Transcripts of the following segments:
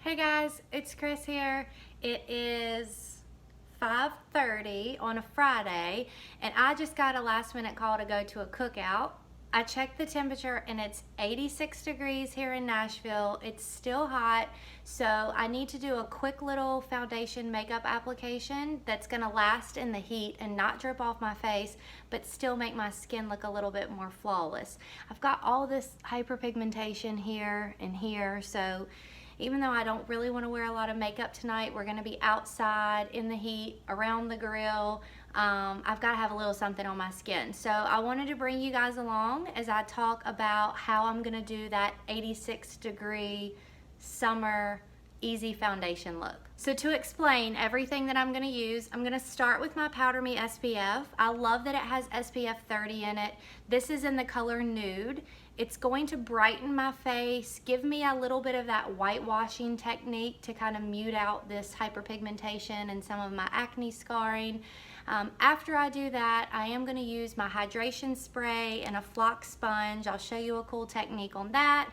Hey guys, it's Chris here. It is 5:30 on a Friday and I just got a last minute call to go to a cookout. I checked the temperature and it's 86 degrees here in Nashville. It's still hot, so I need to do a quick little foundation makeup application that's gonna last in the heat and not drip off my face, but still make my skin look a little bit more flawless. I've got all this hyperpigmentation here and here, so even though I don't really want to wear a lot of makeup tonight, we're going to be outside in the heat, around the grill. I've got to have a little something on my skin. So I wanted to bring you guys along as I talk about how I'm going to do that 86 degree summer easy foundation look. So to explain everything that I'm going to use, I'm going to start with my Powder Me SPF. I love that it has SPF 30 in it. This is in the color Nude. It's going to brighten my face, give me a little bit of that whitewashing technique to kind of mute out this hyperpigmentation and some of my acne scarring. After I do that, I am going to use my hydration spray and a flock sponge. I'll show you a cool technique on that.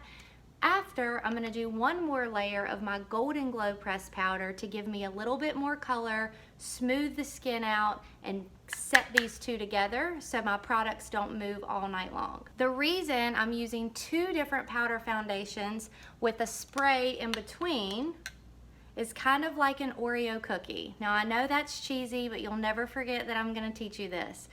After, I'm going to do one more layer of my Golden Glow pressed powder to give me a little bit more color, smooth the skin out, and set these two together so my products don't move all night long. The reason I'm using two different powder foundations with a spray in between is kind of like an Oreo cookie. Now I know that's cheesy, but you'll never forget that I'm going to teach you this.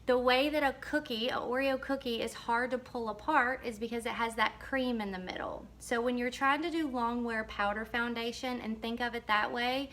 The way that a Oreo cookie is hard to pull apart is because it has that cream in the middle. So when you're trying to do long wear powder foundation and think of it that way,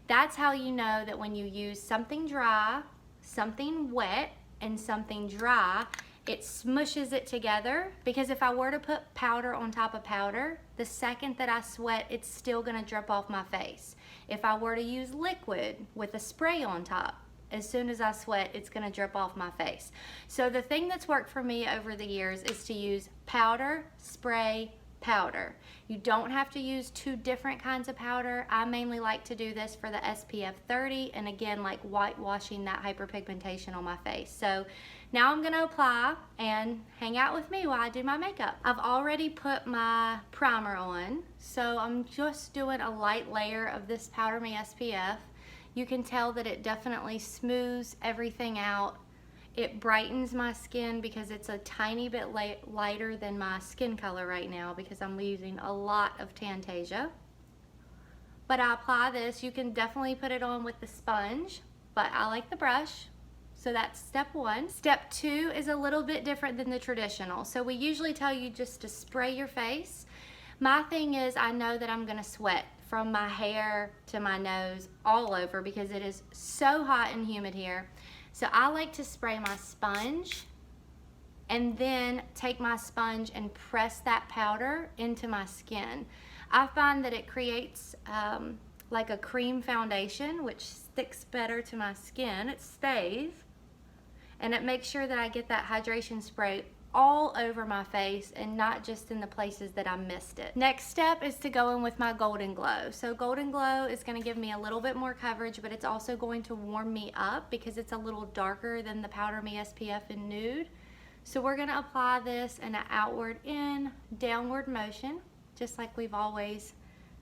that's how you know that when you use something dry, something wet, and something dry, it smushes it together. Because if I were to put powder on top of powder, the second that I sweat, it's still gonna drip off my face. If I were to use liquid with a spray on top, as soon as I sweat, it's gonna drip off my face. So the thing that's worked for me over the years is to use powder, spray, powder. You don't have to use two different kinds of powder. I mainly like to do this for the SPF 30 and again, like whitewashing that hyperpigmentation on my face. So now I'm gonna apply and hang out with me while I do my makeup. I've already put my primer on, so I'm just doing a light layer of this Powder Me SPF. You can tell that it definitely smooths everything out. It brightens my skin because it's a tiny bit lighter than my skin color right now because I'm using a lot of Tantasia. But I apply this. You can definitely put it on with the sponge, but I like the brush. So that's step one. Step two is a little bit different than the traditional. So we usually tell you just to spray your face. My thing is, I know that I'm gonna sweat from my hair to my nose all over because it is so hot and humid here. So I like to spray my sponge and then take my sponge and press that powder into my skin. I find that it creates like a cream foundation, which sticks better to my skin. It stays, and it makes sure that I get that hydration spray all over my face and not just in the places that I missed it. Next step is to go in with my Golden Glow. So Golden Glow is going to give me a little bit more coverage, but it's also going to warm me up because it's a little darker than the Powder Me SPF in Nude. So we're going to apply this in an outward in, downward motion, just like we've always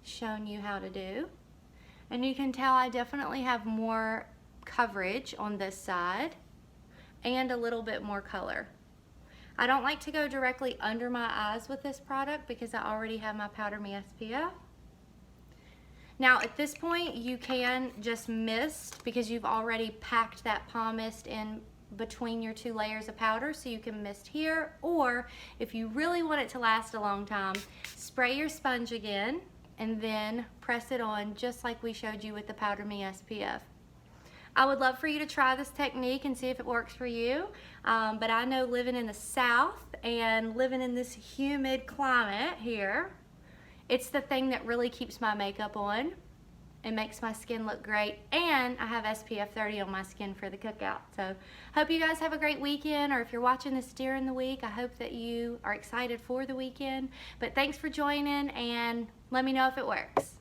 shown you how to do. And you can tell I definitely have more coverage on this side and a little bit more color. I don't like to go directly under my eyes with this product because I already have my Powder Me SPF. Now at this point you can just mist because you've already packed that palm mist in between your two layers of powder, so you can mist here, or if you really want it to last a long time, spray your sponge again and then press it on just like we showed you with the Powder Me SPF. I would love for you to try this technique and see if it works for you, but I know living in the South and living in this humid climate here, it's the thing that really keeps my makeup on and makes my skin look great, and I have SPF 30 on my skin for the cookout. So hope you guys have a great weekend, or if you're watching this during the week, I hope that you are excited for the weekend. But thanks for joining, and let me know if it works.